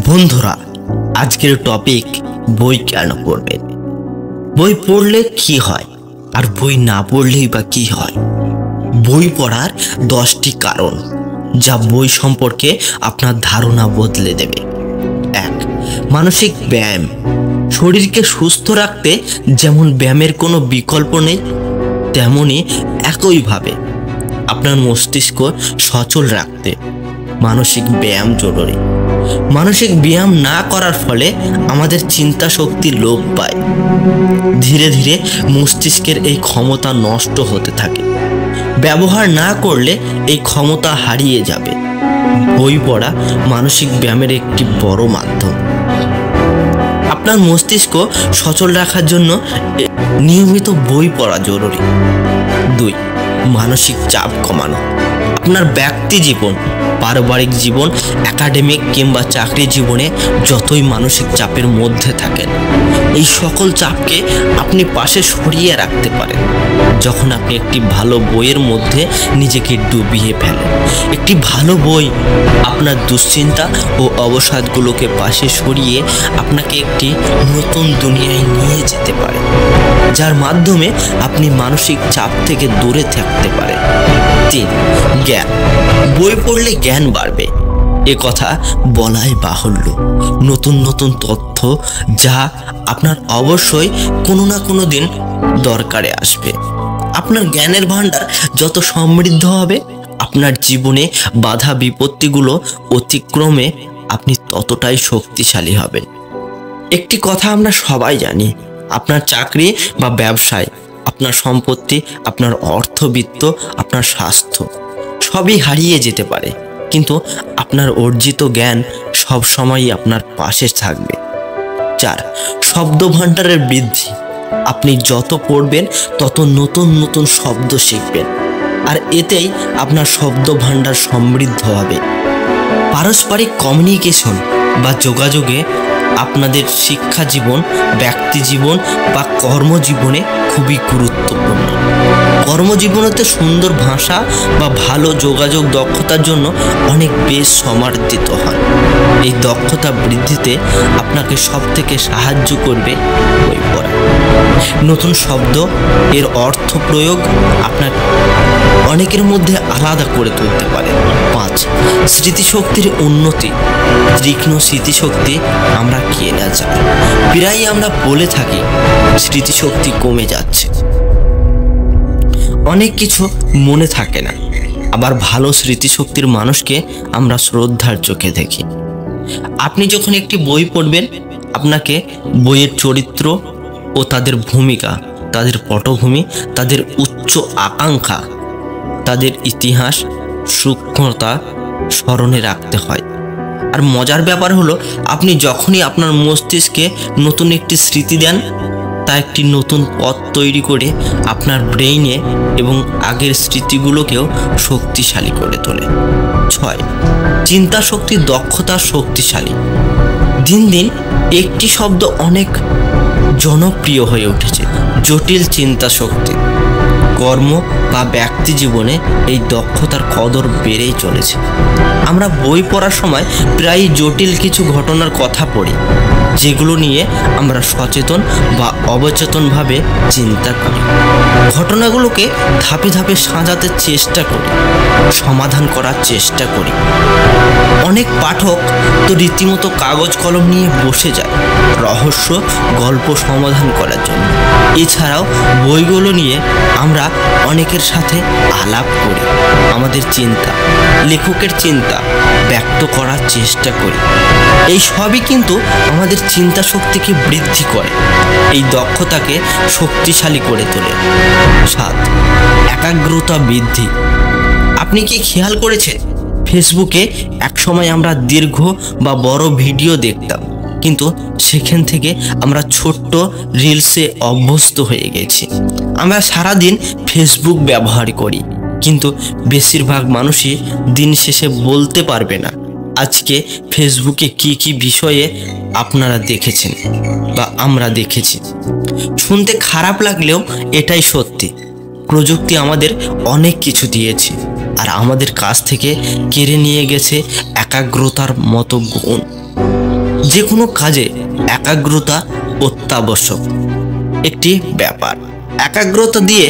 বন্ধুরা, আজকের টপিক বই কেন পড়বেন। বই পড়লে কি হয় আর বই না পড়লেই বা কি হয়। বই পড়ার 10টি কারণ যা বই সম্পর্কে আপনার ধারণা বদলে দেবে। 1. মানসিক ব্যায়াম। শরীরকে সুস্থ রাখতে যেমন ব্যায়ামের কোনো বিকল্প নেই, তেমনি একইভাবে আপনার মস্তিষ্ক সচল রাখতে মানসিক ব্যায়াম জরুরি। মানসিক ব্যায়াম না করার ফলে আমাদের চিন্তা শক্তি লোপ পায়। ধীরে ধীরে মস্তিষ্কের এই ক্ষমতা নষ্ট হতে থাকে। ব্যবহার না করলে এই ক্ষমতা হারিয়ে যাবে। বই পড়া মানসিক ব্যায়ামের একটি বড় মাধ্যম। আপনার মস্তিষ্ক সচল রাখার জন্য নিয়মিত বই পড়া জরুরি। 2. মানসিক চাপ কমানো। আপনার ব্যক্তি জীবন, পারিবারিক জীবন, একাডেমিক কিংবা চাকরি জীবনে যতই মানসিক চাপের মধ্যে থাকেন, এই সকল চাপকে আপনি পাশে সরিয়ে রাখতে পারেন যখন আপনি একটি ভালো বইয়ের মধ্যে নিজেকে ডুবিয়ে ফেলেন। একটি ভালো বই আপনার দুশ্চিন্তা ও অবসাদগুলোকে পাশে সরিয়ে আপনাকে একটি নতুন দুনিয়ায় নিয়ে যেতে পারে, যার মাধ্যমে আপনি মানসিক চাপ থেকে দূরে থাকতে পারেন। 3. জ্ঞান। বই পড়লে জ্ঞান বাড়বে, এ কথা বলাই বাহুল্য। নতুন নতুন তথ্য যা আপনার অবশ্যই কোনো না কোনো দিন দরকারে আসবে। আপনার জ্ঞানের ভান্ডার যত সমৃদ্ধ হবে, আপনার জীবনে বাধা বিপত্তিগুলো অতিক্রমে আপনি ততটাই শক্তিশালী হবেন। একটি কথা আমরা সবাই জানি, আপনার চাকরি বা ব্যবসায়, আপনার সম্পত্তি, আপনার অর্থবিত্ত, আপনার স্বাস্থ্য সবই হারিয়ে যেতে পারে, কিন্তু আপনার অর্জিত জ্ঞান সব সময়ই আপনার পাশে থাকবে। 4. শব্দ ভান্ডারের বৃদ্ধি। আপনি যত পড়বেন তত নতুন নতুন শব্দ শিখবেন, আর এতেই আপনার শব্দ ভান্ডার সমৃদ্ধ হবে। পারস্পরিক কমিউনিকেশন বা যোগাযোগে আপনাদের শিক্ষা জীবন, ব্যক্তি জীবন বা কর্মজীবনে খুবই গুরুত্বপূর্ণ। কর্মজীবনেতে সুন্দর ভাষা বা ভালো যোগাযোগ দক্ষতার জন্য অনেক বেশ সমাদৃত হয়। এই দক্ষতা বৃদ্ধিতে আপনাকে সবথেকে সাহায্য করবে বই পড়া। নতুন শব্দ, এর অর্থ প্রয়োগ আপনার অনেকের মধ্যে আলাদা করে তুলতে পারে। 5. স্মৃতিশক্তির উন্নতি। তীক্ষ্ণ স্মৃতিশক্তি আমরা কেনা যাই। প্রায়ই আমরা বলে থাকি স্মৃতিশক্তি কমে যাচ্ছে, অনেক কিছু মনে থাকে না। আবার ভালো স্মৃতিশক্তির মানুষকে আমরা শ্রদ্ধার চোখে দেখি। আপনি যখন একটি বই পড়বেন, আপনাকে বইয়ের চরিত্র ও তাদের ভূমিকা, তাদের পটভূমি, তাদের উচ্চ আকাঙ্ক্ষা, তাদের ইতিহাস সূক্ষ্মতা স্মরণে রাখতে হয়। আর মজার ব্যাপার হলো, আপনি যখনই আপনার মস্তিষ্কে নতুন একটি স্মৃতি দেন, তা একটি নতুন পথ তৈরি করে আপনার ব্রেইনে এবং আগের স্মৃতিগুলোকেও শক্তিশালী করে তোলে। 6. চিন্তা শক্তির দক্ষতা শক্তিশালী। দিন দিন একটি শব্দ অনেক জনপ্রিয় হয়ে উঠেছে, জটিল চিন্তা শক্তি। কর্ম বা ব্যক্তি জীবনে এই দক্ষতার কদর বেড়েই চলেছে। আমরা বই পড়ার সময় প্রায়ই জটিল কিছু ঘটনার কথা পড়ি, যেগুলো নিয়ে আমরা সচেতন বা অবচেতনভাবে চিন্তা করি। ঘটনাগুলোকে ধাপে ধাপে সাজাতে চেষ্টা করি, সমাধান করার চেষ্টা করি। অনেক পাঠক তো রীতিমতো কাগজ কলম নিয়ে বসে যায় রহস্য গল্প সমাধান করার জন্য। এছাড়াও বইগুলো নিয়ে আমরা অনেকের সাথে আলাপ করি, আমাদের চিন্তা, লেখকের চিন্তা ব্যক্ত করার চেষ্টা করি। এই সবই কিন্তু আমাদের চিন্তা শক্তিকে বৃদ্ধি করে, এই দক্ষতাকে শক্তিশালী করে তোলে। 7. একাগ্রতা বৃদ্ধি। আপনি কি খেয়াল করেছেন, ফেসবুকে একসময় আমরা দীর্ঘ বা বড় ভিডিও দেখতাম, কিন্তু সেখান থেকে আমরা ছোট্ট রিলসে অভ্যস্ত হয়ে গেছি। আমরা সারাদিন ফেসবুক ব্যবহার করি, কিন্তু বেশিরভাগ মানুষই দিন শেষে বলতে পারবে না আজকে ফেসবুকে কি কি বিষয়ে আপনারা দেখেছেন বা আমরা দেখেছি। শুনতে খারাপ লাগলেও এটাই সত্যি। প্রযুক্তি আমাদের অনেক কিছু দিয়েছে, আর আমাদের কাছ থেকে কেড়ে নিয়ে গেছে একাগ্রতার মতো গুণ। যে কোনো কাজে একাগ্রতা অত্যাবশ্যক একটি ব্যাপার। একাগ্রতা দিয়ে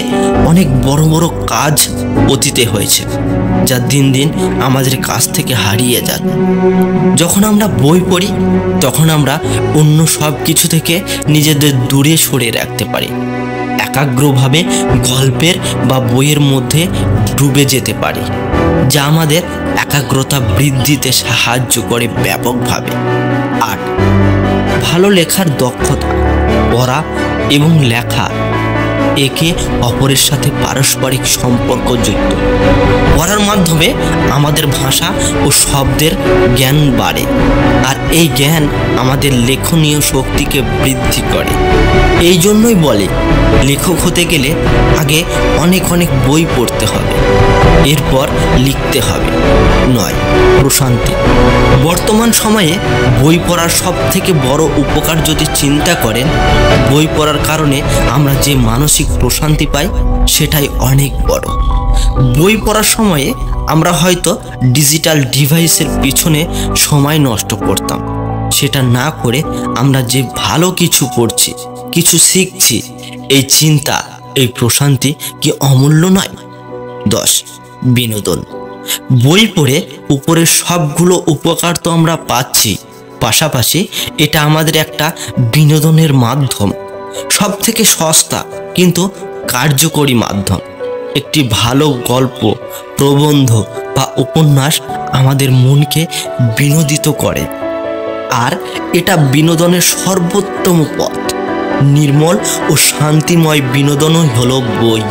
অনেক বড় বড় কাজ অতীতে হয়েছে, যা দিন দিন আমাদের কাছ থেকে হারিয়ে যাচ্ছে। যখন আমরা বই পড়ি তখন আমরা অন্য সব কিছু থেকে নিজেদের দূরে সরিয়ে রাখতে পারি, একাগ্রভাবে গল্পের বা বইয়ের মধ্যে ডুবে যেতে পারি, যা আমাদের একাগ্রতা বৃদ্ধিতে সাহায্য করে ব্যাপকভাবে। 8. ভালো লেখার দক্ষতা। পড়া এবং লেখা একে অপরের সাথে পারস্পরিক সম্পর্কযুক্ত। পড়ার মাধ্যমে আমাদের ভাষা ও শব্দের জ্ঞান বাড়ে, আর এই জ্ঞান আমাদের লেখনীয় শক্তিকে বৃদ্ধি করে। এই জন্যই বলে, লেখক হতে গেলে আগে অনেক বই পড়তে হবে, এরপর লিখতে হবে। 9. প্রশান্তি। বর্তমান সময়ে বই পড়ার সব থেকে বড় উপকার যদি চিন্তা করেন, বই পড়ার কারণে আমরা যে মানসিক প্রশান্তি পাই সেটাই অনেক বড়। বই পড়ার সময়ে আমরা হয়তো ডিজিটাল ডিভাইসের পিছনে সময় নষ্ট করতাম, সেটা না করে আমরা যে ভালো কিছু পড়ছি, কিছু শিখছি, এই চিন্তা, এই প্রশান্তি কি অমূল্য নয়? 10. বিনোদন। বই পড়ে উপরের সবগুলো উপকার তো আমরা পাচ্ছি, পাশাপাশি এটা আমাদের একটা বিনোদনের মাধ্যম, সব থেকে সস্তা কিন্তু কার্যকরী মাধ্যম। একটি ভালো গল্প, প্রবন্ধ বা উপন্যাস আমাদের মনকে বিনোদিত করে, আর এটা বিনোদনের সর্বোত্তম পথ। নির্মল ও শান্তিময় বিনোদনই হলো বই।